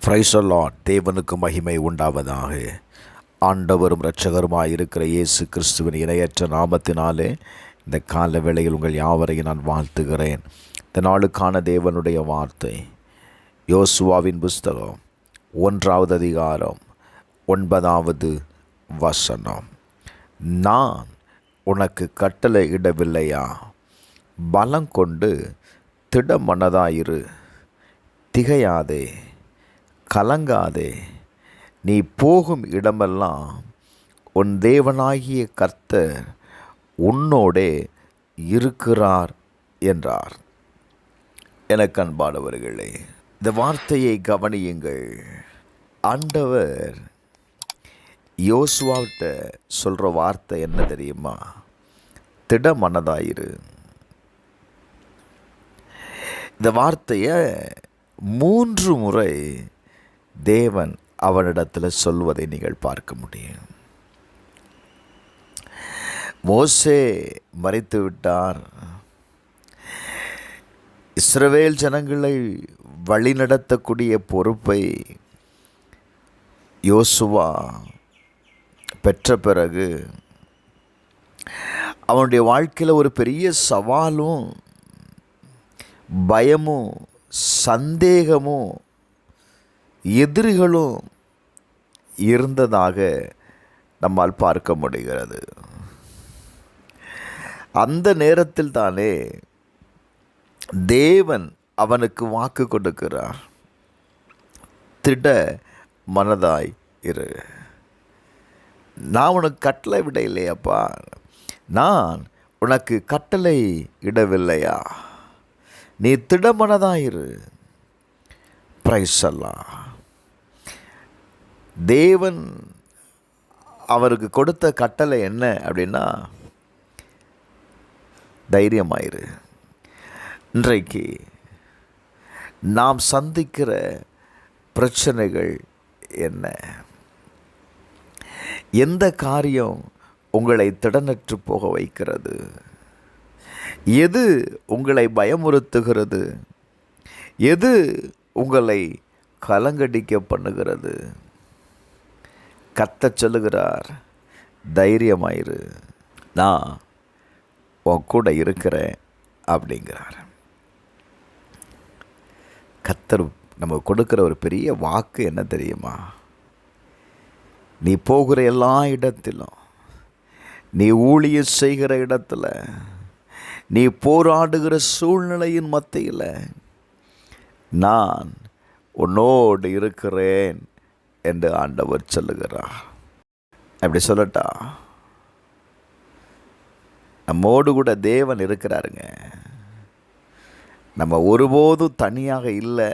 Praise the Lord. தேவனுக்கு மகிமை உண்டாவதாக. ஆண்டவரும் இரட்சகருமாய் இருக்கிற இயேசு கிறிஸ்துவின் இணையற்ற நாமத்தினாலே இந்த கால வேளையில் உங்கள் யாவரையும் நான் வாழ்த்துகிறேன். இந்த நாளுக்கான தேவனுடைய வார்த்தை யோசுவாவின் புஸ்தகம் 1 அதிகாரம் 9 வசனம். நான் உனக்கு கட்டளை இடவில்லையா? பலம் கொண்டு திடமனதாயிரு, திகையாதே, கலங்காதே. நீ போகும் இடமெல்லாம் உன் தேவனாகிய கர்த்தர் உன்னோடே இருக்கிறார் என்றார். எனக்கு அன்பானவர்களே, இந்த வார்த்தையை கவனியுங்கள். ஆண்டவர் யோசுவாவிட்ட சொல்கிற வார்த்தை என்ன தெரியுமா? திடமனதாயிரு. இந்த வார்த்தையை 3 முறை தேவன் அவனிடத்தில் சொல்வதை நீங்கள் பார்க்க முடியும். மோசே மரித்து விட்டார். இஸ்ரவேல் ஜனங்களை வழிநடத்தக்கூடிய பொறுப்பை யோசுவா பெற்ற பிறகு அவனுடைய வாழ்க்கையில் ஒரு பெரிய சவாலும் பயமும் சந்தேகமும் எதிரிகளும் இருந்ததாக நம்மால் பார்க்க முடிகிறது. அந்த நேரத்தில் தானே தேவன் அவனுக்கு வாக்கு கொடுக்கிறார். திட மனதாய் இரு. நான் உனக்கு கட்டளை விட இல்லையாப்பா? நான் உனக்கு கட்டளை இடவில்லையா? நீ திடமனதாயிரு. பிரைஸ் அல்லாஹ். தேவன் அவருக்கு கொடுத்த கட்டளை என்ன அப்படின்னா, தைரியமாயிரு. இன்றைக்கு நாம் சந்திக்கிற பிரச்சனைகள் என்ன? எந்த காரியம் உங்களை திடனற்று போக வைக்கிறது? எது உங்களை பயமுறுத்துகிறது? எது உங்களை கலங்கடிக்க பண்ணுகிறது? கர்த்தர் சொல்லுகிறார், தைரியமாயிரு, நான் உன் கூட இருக்கிறேன் அப்படிங்கிறார். கர்த்தர் நம்ம கொடுக்குற ஒரு பெரிய வாக்கு என்ன தெரியுமா? நீ போகிற எல்லா இடத்திலும், நீ ஊழியம் செய்கிற இடத்துல, நீ போராடுகிற சூழ்நிலையின் மத்தியில் நான் உன்னோடு இருக்கிறேன் என்று ஆண்டவர் சொல்லுகிறார். அப்படி சொல்லட்டா? நம்மோடு கூட தேவன் இருக்கிறாருங்க. நம்ம ஒருபோதும் தனியாக இல்லை.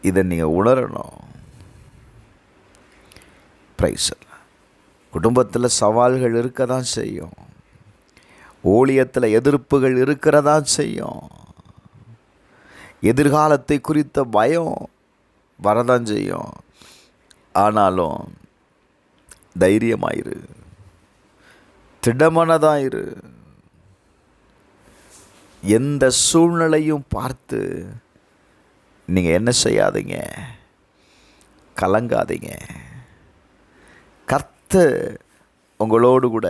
இதை நீங்கள் உணரணும். பிரைஸ். குடும்பத்தில் சவால்கள் இருக்க தான் செய்யும். ஊழியத்தில் எதிர்ப்புகள் இருக்கிறதான் செய்யும். எதிர்காலத்தை குறித்த பயம் வரதான் செய்யும். ஆனாலும் தைரியமாயிரு, திடமனதாயிரு. எந்த சூழ்நிலையும் பார்த்து நீங்கள் என்ன செய்யாதீங்க, கலங்காதீங்க. கர்த்தர் உங்களோடு கூட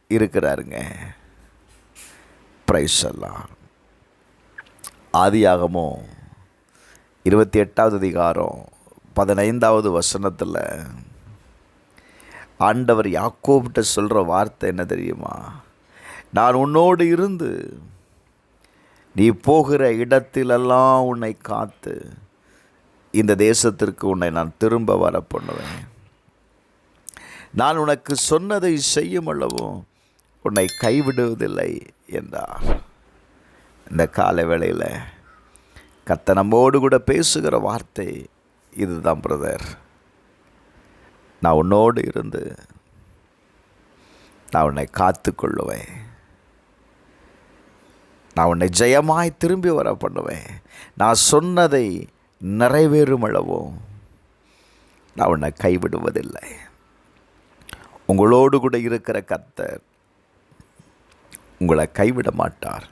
இருக்கிறாருங்க. பிரைஸ் எல்லாம். ஆதியாகமம் 28 அதிகாரம் 15 வசனத்தில் ஆண்டவர் யாக்கோபிட்ட சொல்கிற வார்த்தை என்ன தெரியுமா? நான் உன்னோடு இருந்து நீ போகிற இடத்திலெல்லாம் உன்னை காத்து இந்த தேசத்திற்கு உன்னை நான் திரும்ப வர பண்ணுவேன். நான் உனக்கு சொன்னதை செய்யும் அளவும் உன்னை கைவிடுவதில்லை என்றார். இந்த கால வேளையில் கர்த்தர் நம்மோடு கூட பேசுகிற வார்த்தை இதுதான். பிரதர், நான் உன்னோடு இருந்து நான் உன்னை காத்து கொள்ளுவேன். நான் உன்னை ஜெயமாய் திரும்பி வர பண்ணுவேன். நான் சொன்னதை நிறைவேறும் அளவும் நான் உன்னை கைவிடுவதில்லை. உங்களோடு கூட இருக்கிற கர்த்தர் உங்களை கைவிட மாட்டார்.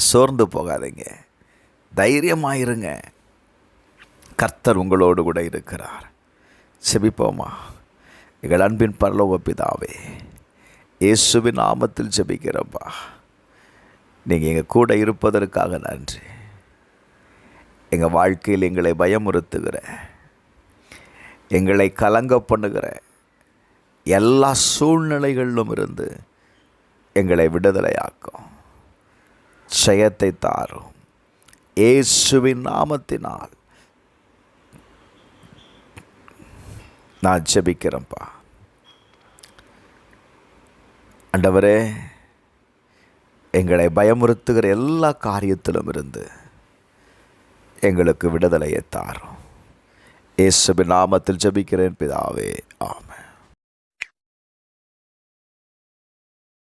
சோர்ந்து போகாதீங்க, தைரியமாயிருங்க. கர்த்தர் உங்களோடு கூட இருக்கிறார். செபிப்போமா. எங்கள் அன்பின் பரலோக பிதாவே, இயேசுவின் நாமத்தில் ஜெபிக்கிறப்பா. நீங்கள் எங்கள் கூட இருப்பதற்காக நன்றி. எங்கள் வாழ்க்கையில் எங்களை பயமுறுத்துகிற, எங்களை கலங்க பண்ணுகிற எல்லா சூழ்நிலைகளிலும் இருந்து எங்களை விடுதலையாக்கும். ஜெயத்தை தாரும். இயேசுவின் நாமத்தினால் நான் ஜெபிக்கிறேன்ப்பா. ஆண்டவரே, எங்களை பயமுறுத்துகிற எல்லா காரியத்திலும் இருந்து எங்களுக்கு விடுதலையை தாரும். இயேசுவின் நாமத்தில் ஜெபிக்கிறேன் பிதாவே, ஆமென்.